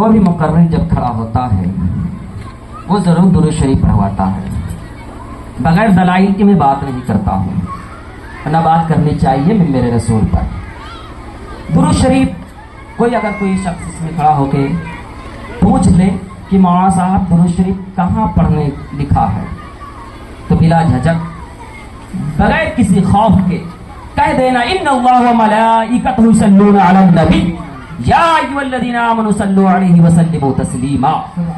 کوئی بھی مقرر جب کھڑا ہوتا ہے وہ ضرور درود شریف پڑھواتا ہے. بغیر دلائل کی میں بات نہیں کرتا ہوں، نہ بات کرنی چاہیے میرے رسول پر. درود شریف اگر کوئی شخص اس میں کھڑا ہو کے پوچھ لے کہ مولانا صاحب درود شریف کہاں پڑھنے لکھا ہے، تو بلا جھجک بغیر کسی خوف کے کہہ دینا ان اللہ و ملائکتہ یصلون علی النبی یا ایھا الذین آمنوا صلوا علیہ وسلموا تسلیما.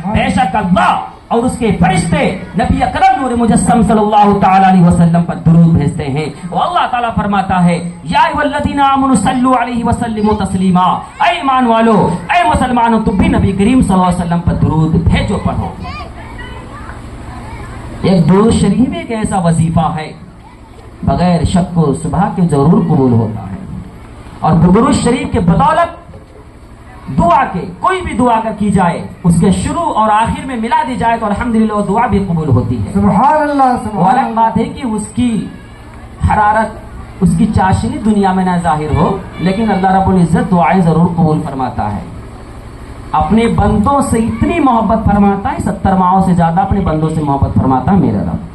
بے شک اللہ اور اس کے فرشتے نبی اکرم نور مجسم صلی اللہ تعالی علیہ وسلم پر درود بھیجتے ہیں. اور اللہ تعالیٰ فرماتا ہے یا ایھا الذین آمنوا صلوا علیہ وسلموا تسلیما، اے ایمان والو، اے مسلمانوں، تم بھی نبی کریم صلی اللہ علیہ وسلم پر درود بھیجو، پڑھو. ایک درود شریف ایک ایسا وظیفہ ہے بغیر شک و شبہ کے ضرور قبول ہوتا ہے. اور درود شریف کے بدولت دعا کے کوئی بھی دعا اگر کی جائے اس کے شروع اور آخر میں ملا دی جائے تو الحمدللہ وہ دعا بھی قبول ہوتی ہے. سبحان اللہ. وہ الگ بات ہے کہ اس کی حرارت، اس کی چاشنی دنیا میں نہ ظاہر ہو، لیکن اللہ رب العزت دعائیں ضرور قبول فرماتا ہے. اپنے بندوں سے اتنی محبت فرماتا ہے، 70 ماہوں سے زیادہ اپنے بندوں سے محبت فرماتا ہے میرا رب.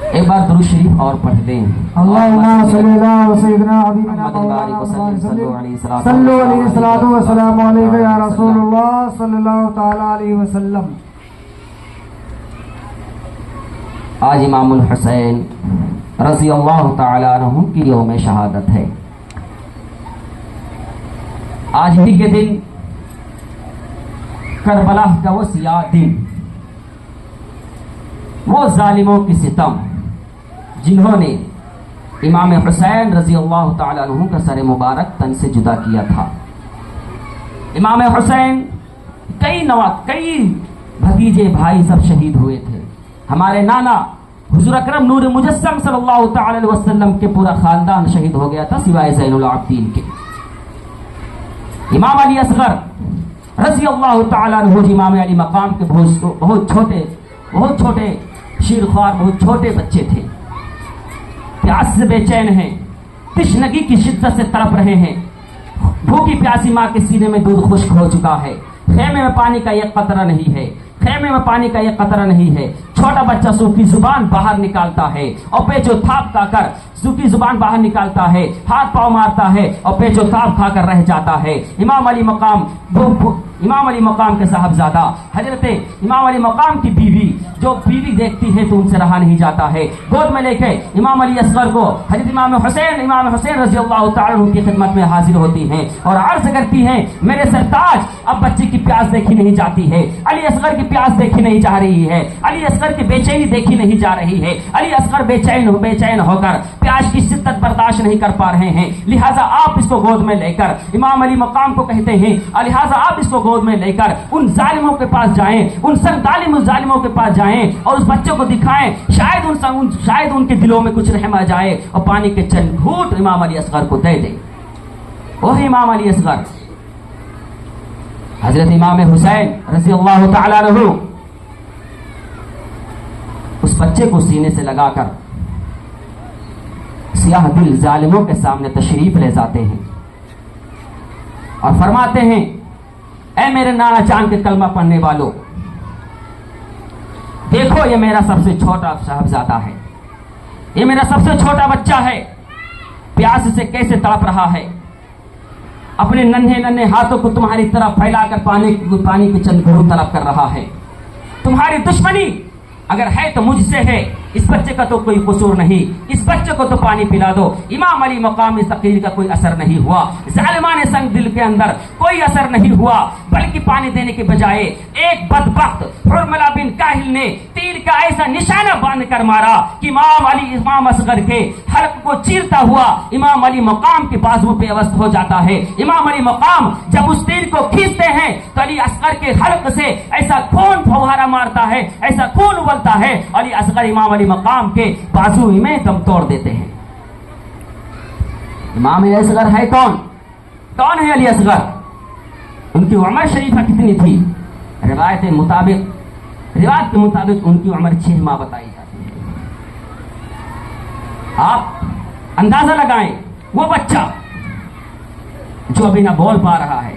ایک بار درود شریف اور پڑھ دیں. اللہم صلی اللہ سیدنا حبیبنا مولانا صلو علیہ الصلوۃ والسلام علیک یا رسول اللہ صلی اللہ تعالی علیہ وسلم. آج امام الحسین رضی اللہ تعالی عنہ کی یوم شہادت ہے. آج ہی کے دن کربلا کا وہ سیاہ دن، وہ ظالموں کی ستم جنہوں نے امام حسین رضی اللہ تعالی عنہ کا سر مبارک تن سے جدا کیا تھا. امام حسین کئی بھتیجے بھائی سب شہید ہوئے تھے. ہمارے نانا حضور اکرم نور مجسم صلی اللہ تعالی علیہ وسلم کے پورا خاندان شہید ہو گیا تھا سوائے زین العابدین کے. امام علی اصغر رضی اللہ تعالی عنہ امام علی مقام کے بہت چھوٹے شیرخوار بہت چھوٹے بچے تھے. پیاس سے بے چین ہیں، تشنگی کی شدت سے تڑپ رہے ہیں. بھوکی پیاسی ماں کے سینے میں دودھ خشک ہو چکا ہے. خیمے میں پانی کا ایک قطرہ نہیں ہے. خیمے میں پانی کا ایک قطرہ نہیں ہے. چھوٹا بچہ سوکھی زبان باہر نکالتا ہے اور پیچو تھاپ کا کر سوکھی زبان باہر نکالتا ہے، ہاتھ پاؤں مارتا ہے اور پیچو تھاپ کھا کر رہ جاتا ہے. امام علی مقام کے صاحبزادہ حضرت امام علی مقام کی بیوی جو بیوی دیکھتی ہے تو ان سے رہا نہیں جاتا ہے. گود میں لے کے امام علی اصغر کو حضرت امام حسین رضی اللہ تعالی عنہ کی خدمت میں حاضر ہوتی ہیں اور عرض کرتی ہیں میرے سرتاج اب بچے کی پیاس دیکھی نہیں جاتی ہے، علی اصغر کی پیاس دیکھی نہیں جا رہی ہے، علی اصغر کی بے چینی دیکھی نہیں جا رہی ہے. علی اصغر بے چین ہو کر پیاس کی شدت برداشت نہیں کر پا رہے ہیں، لہٰذا آپ اس کو گود میں لے کر امام علی مقام کو کہتے ہیں لہٰذا آپ اس کو گود میں لے کر ان ظالموں کے پاس جائیں، ان سب ظالموں کے پاس جائیں اور اس بچوں کو دکھائیں، شاید ان کے دلوں میں کچھ رحم آ جائے اور پانی کے چند گھونٹ امام علی اصغر کو دے دیں. وہی امام علی اصغر حضرت امام حسین رضی اللہ تعالی عنہ اس بچے کو سینے سے لگا کر سیاہ دل ظالموں کے سامنے تشریف لے جاتے ہیں اور فرماتے ہیں اے میرے نانا جان کے کلمہ پڑھنے والوں، دیکھو یہ میرا سب سے چھوٹا صاحبزادہ ہے، یہ میرا سب سے چھوٹا بچہ ہے، پیاس سے کیسے تڑپ رہا ہے، اپنے ننھے ہاتھوں کو تمہاری طرف پھیلا کر پانی کے چند گھونٹ طلب کر رہا ہے. تمہاری دشمنی اگر ہے تو مجھ سے ہے، اس بچے کا تو کوئی قصور نہیں، اس بچے کو تو پانی پلا دو. امام علی مقام اس تقریر کا کوئی اثر نہیں ہوا، ظالمان سنگ دل کے اندر کوئی اثر نہیں ہوا، بلکہ پانی دینے کے بجائے ایک بدبخت حرملہ بن کاہل نے تیر کا ایسا نشانہ باندھ کر مارا کہ امام اصغر کے حلق کو چیرتا ہوا امام علی مقام کے بازو پہ اوسط ہو جاتا ہے. امام علی مقام جب اس تیر کو کھینچتے ہیں تو علی اصغر کے حلق سے ایسا خون پھوہارا مارتا ہے، ایسا خون ابلتا ہے، علی اصغر امام علی مقام کے بازو میں دم توڑ دیتے ہیں. امام علی اصغر ہے کون ہے علی اصغر؟ ان کی عمر شریفہ کتنی تھی؟ روایت کے مطابق ان کی عمر 6 ماہ بتائی جاتی ہے. آپ اندازہ لگائیں وہ بچہ جو ابھی نہ بول پا رہا ہے،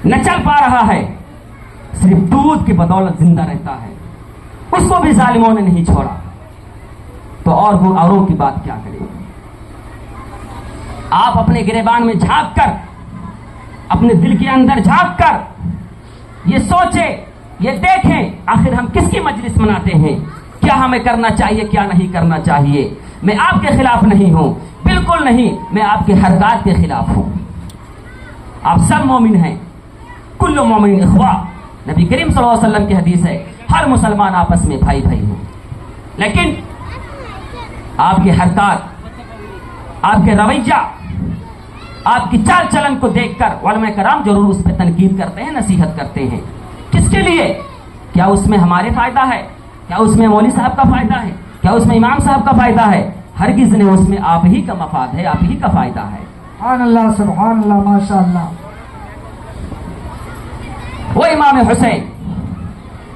न चल पा रहा है, सिर्फ दूध की बदौलत जिंदा रहता है, उसको भी जालिमों ने नहीं छोड़ा, तो और वो औरों की बात क्या करें। आप अपने गिरेबान में झांक कर, अपने दिल के अंदर झांक कर ये सोचे, ये देखें, आखिर हम किसकी मजलिस मनाते हैं, क्या हमें करना चाहिए, क्या नहीं करना चाहिए। मैं आपके खिलाफ नहीं हूं, बिल्कुल नहीं, मैं आपके हरकत के खिलाफ हूं। आप सब मोमिन हैं, कुल्लु मोमिन इख्वा, नबी करीम सल्लल्लाहु अलैहि वसल्लम की हदीस है, हर मुसलमान आपस में भाई भाई हो। लेकिन आपकी हरकत, आपके रवैया, आपकी चाल चलन को देखकर उलमा कराम जरूर उस पर तनकीद करते हैं, नसीहत करते हैं। किसके लिए? क्या उसमें हमारे फायदा है, क्या उसमें मौलवी साहब का फायदा है, क्या उसमें इमाम साहब का फायदा है? हरगिज़ नहीं, उसमें आप ही का मफाद है, आप ही का फायदा है। सुभान अल्लाह, सुभान अल्लाह, माशाअल्लाह। वो इमाम हुसैन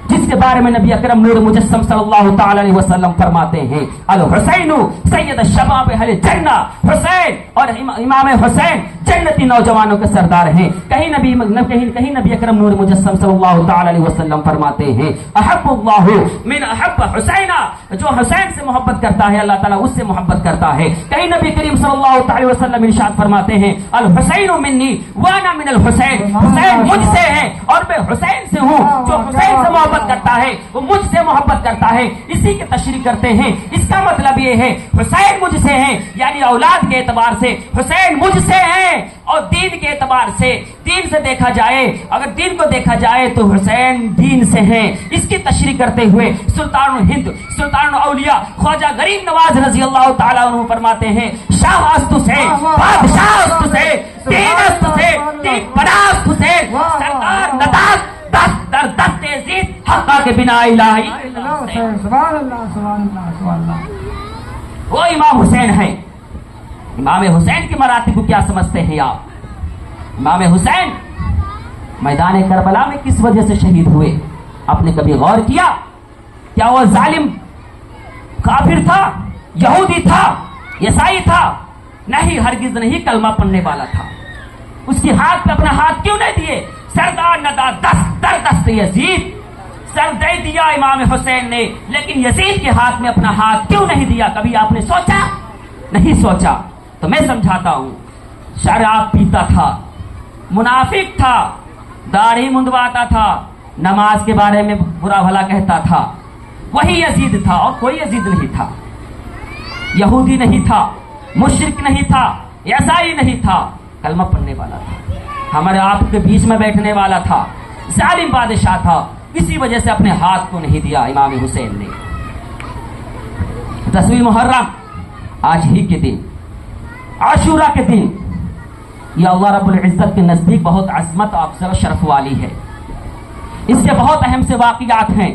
जिसके बारे में नबी अकरम नूर मुजस्सम सल्लल्लाहु ताला अलैहि वसल्लम फरमाते हैं, अल हुसैनु सैयद शबाब अहले जन्नह, हुसैन और इमाम हुसैन जन्नती नौजवानों के सरदार हैं। कहीं नबी अकरम नूर मुजस्सम सल्लल्लाहु ताला अलैहि वसल्लम फरमाते हैं, अहब्बुल्लाहु मिन अहब्ब हुसैना, जो हुसैन से मोहब्बत करता है अल्लाह ताला उससे मोहब्बत करता है। कहीं नबी करीम सल्लल्लाहु ताला अलैहि वसल्लम इरशाद फरमाते हैं, अल हुसैनु मिन्नी व अना मिनल हुसैन, हुसैन मुझसे है और मैं हुसैन से हूं। जो हुसैन से मोहब्बत करता है वो मुझसे मोहब्बत करता है। इसी की तशरीह करते हैं। इसका मतलब ये है हुसैन मुझसे हैं, यानी औलाद के एतबार से हुसैन मुझसे हैं, और दीन के एतबार से, दीन से देखा जाए, अगर दीन को देखा जाए तो हुसैन दीन से हैं। इसकी तशरीह करते हुए सुल्तानुल हिंद, सुल्तानुल औलिया ख्वाजा गरीब नवाज रजी अल्लाह ताला अन्हु फरमाते हैं, शाह अस्तु से, बादशाह अस्तु से, दीन अस्तु से, दीन बड़ा अस्तु से, सरकार नदात दर दस्ते जीत हक़ा के बिना इलाही। सुभान अल्लाह, सुभान अल्लाह, सुभान अल्लाह। वो इमाम हुसैन है। इमाम हुसैन की मरातिब को क्या समझते हैं आप? इमाम हुसैन मैदान करबला में किस वजह से शहीद हुए? आपने कभी गौर किया? क्या वो जालिम काफिर था, यहूदी था, ईसाई था? नहीं, हरगिज नहीं, कलमा पढ़ने वाला था। उसके हाथ पे अपना हाथ क्यों नहीं दिए? सरदार नदा दस्त यजीद, सर दे दिया इमाम हुसैन ने, लेकिन यजीद के हाथ में अपना हाथ क्यों नहीं दिया? कभी आपने सोचा? नहीं सोचा। तो मैं समझाता हूं, शराब पीता था, मुनाफिक था, दाढ़ी मुंडवाता था, नमाज के बारे में बुरा भला कहता था, वही यजीद था और कोई यजीद नहीं था। यहूदी नहीं था, मुशरिक नहीं था, ईसाई नहीं था, कलमा पढ़ने वाला था, हमारे आपके बीच में बैठने वाला था, जालिम बादशाह था। इसी वजह से अपने हाथ को नहीं दिया इमाम हुसैन ने। 10वीं मुहर्रम, आज ही के दिन, आशूरा के दिन, यह अल्लाह रब्बुल इज्जत के नजदीक बहुत अजमत और अफसर शरफ वाली है। इसके बहुत अहम से वाक़ियात हैं।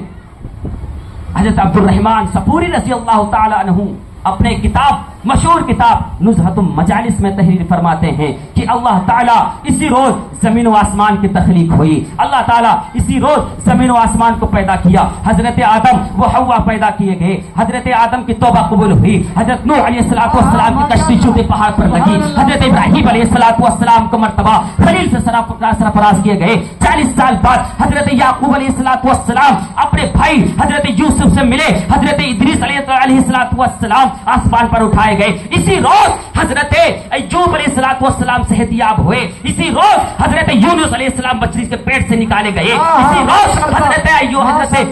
हजरत अब्दुल रहमान सपूरी रज़ी अल्लाह ताला अन्हु अपने किताब, मशहूर किताब नुज़हतुल मजालिस में तहरीर फरमाते हैं कि अल्लाह ताला इसी रोज जमीन व आसमान की तख्लीक हुई। अल्लाह ताला इसी रोज जमीन व आसमान को पैदा किया। हजरत आदम व हव्वा पैदा किए गए। हजरत आदम की तौबा कबूल हुई। हजरत नूह अलैहिस्सलातु वस्सलाम की कश्ती चूते पहाड़ पर लगी। हजरत इब्राहीम अलैहिस्सलातु वस्सलाम को मर्तबा खलील से सरफराज किए गए। 40 साल बाद हजरत याकूब अलैहिस्सलातु वस्सलाम अपने भाई हजरत यूसुफ से मिले। हजरत इदरीस अलैहिस्सलातु वस्सलाम आसमान पर उठाए गए। इसी रोज हजरत अय्यूब अलैहिस्सलातु वस्सलाम सेहतियाब हुए। इसी रोज हजरत यूनुस अलैहिस्सलाम मछली के पेट से निकाले गए। इसी रोज हजरत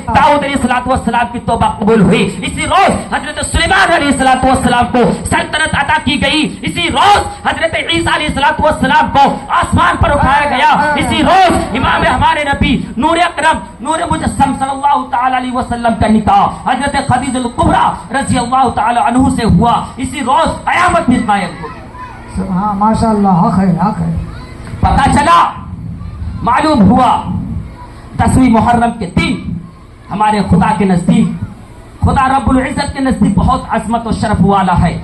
दाऊद अलैहिस्सलातु वस्सलाम की तौबा कबूल हुई। इसी रोज हजरत सुलेमान अलैहिस्सलातु वस्सलाम को सल्तनत अता की गई। इसी रोज हजरत ईसा अलैहिस्सलातु वस्सलाम को आसमान पर उठाया गया। इसी रोज इमाम हमारे नबी नूर अकरम नूर मुजस्सम सल्लल्लाहु ताला अलैहि वसल्लम का निकाह हजरत खदीजतुल कुबरा रज़ी अल्लाह ताला अन्हु से हुआ। इसी रोज कयामत भी कायम होगी। हाँ, माशाअल्लाह, हक है, हक है। पता चला, मालूम हुआ 10वीं मुहर्रम के दिन हमारे खुदा के नजदीक, खुदा रब्बुल इज्जत के नजदीक बहुत अजमत और शरफ वाला है।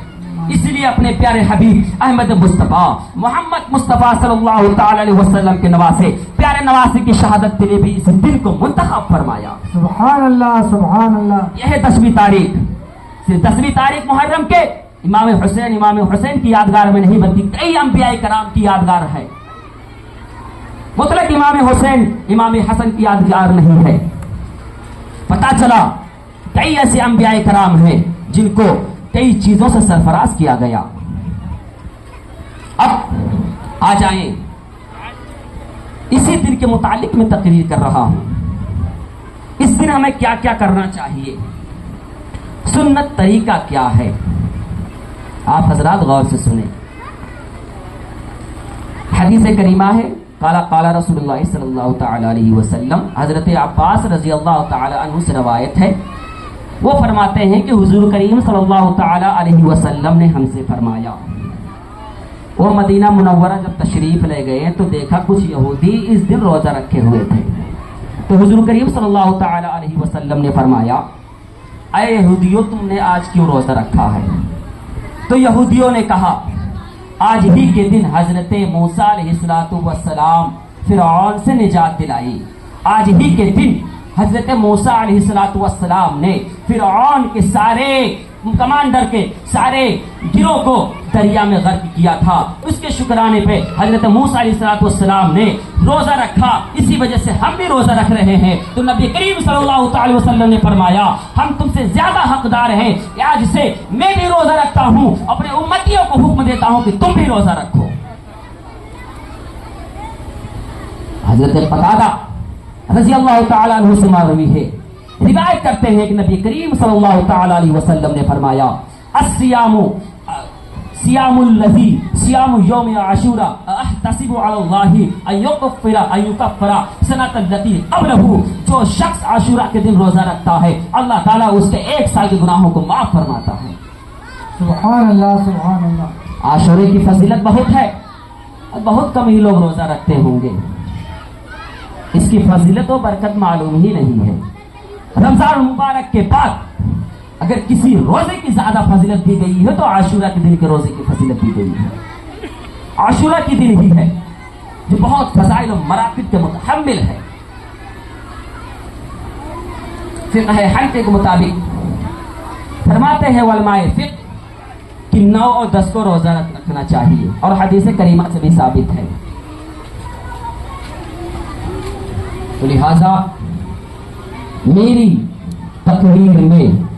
इसलिए अपने प्यारे हबीब अहमद मुस्तफा मोहम्मद मुस्तफा सल्लल्लाहु ताला अलैहि वसल्लम के नवासे, प्यारे नवासे की शहादत के लिए भी इस दिन को मुंतखब फरमाया। सुभान अल्लाह, सुभान अल्लाह। यह है 10वीं तारीख। सिर्फ 10वीं तारीख मुहर्रम के इमाम हुसैन की यादगार में नहीं, बल्कि कई अंबिया कराम की यादगार है। मुतलक इमाम हुसैन इमाम हसन की यादगार नहीं है। पता चला कई ऐसे अंबिया कराम हैं जिनको कई चीजों से सरफराज किया गया। अब आ जाएं, इसी दिन के मुतालिक मैं तकरीर कर रहा हूं। इस दिन हमें क्या क्या करना चाहिए, सुन्नत तरीका क्या है, आप हजरात गौर से सुने। हदीस करीमा है, काला काला रसूलुल्लाह सल्लल्लाहु तआला अलैहि वसल्लम, हजरत अब्बास रजी अल्लाह तआला अन्हु से रवायत है। वो फरमाते हैं कि हुजूर करीम सल्लल्लाहु तआला अलैहि वसल्लम ने हमसे फरमाया। वो मदीना मुनव्वरा जब तशरीफ ले गए तो देखा कुछ यहूदी इस दिन रोजा रखे हुए थे। तो हुजूर करीम सल्लल्लाहु तआला अलैहि वसल्लम ने फरमाया, अरे यहूदियों तुमने आज क्यों रोजा रखा है? तो यहूदियों ने कहा, आज ही के दिन हजरत मूसा अलैहिस्सलातु वस्सलाम फिरौन से निजात दिलाई। आज ही के दिन हजरत मूसा अलैहिस्सलातु वस्सलाम ने फिरौन के सारे कमांडर के सारे गिरोह को दरिया में गर्क किया था। उसके शुक्राने पे हजरत मूसा अलैहिस्सलातु वस्सलाम ने रोजा रखा। इसी वजह से हम भी रोजा रख रहे हैं। तो नबी करीम सल्लल्लाहु अलैहि वसल्लम ने फरमाया, हम तुमसे ज्यादा हकदार हैं, आज से मैं भी रोजा रखता हूं, अपने उम्मतियों को हुक्म देता हूं कि तुम भी रोजा रखो। हजरत कतादा रज़ी अल्लाह तआला अन्हु से मरवी है, रिवायत करते हैं कि नबी करीम सल्लल्लाहु तआला अलैहि वसल्लम ने फरमाया, अस्सियामु सियामुल लज़ी सियामु यौम आशूरा अहतसिबु अलल्लाहि अन युकफ्फिरा सनतल लती क़ब्लहु। जो शख्स आशूरा के दिन रोजा रखता है, अल्लाह ताला उसके 1 साल के गुनाहों को माफ फरमाता है। सुभान अल्लाह, सुभान अल्लाह। आशूरे की फजीलत बहुत है और बहुत कम ही लोग रोजा रखते होंगे। इसकी फजीलत और बरकत मालूम ही नहीं है। रमजान मुबारक के बाद अगर किसी रोजे की ज्यादा फजीलत दी गई है तो आशूरा के दिन के रोजे की फजीलत दी गई है। आशूरा की दिन ही है जो बहुत फजाइल और मरातिब के मुतहम्मिल है। फिक़्ह हनफ़ी के मुताबिक फरमाते हैं उलमाए फिक़्ह कि 9 और 10 को रोजा रखना चाहिए और हदीस करीमा से भी साबित है। तो लिहाजा मेरी तकरीर में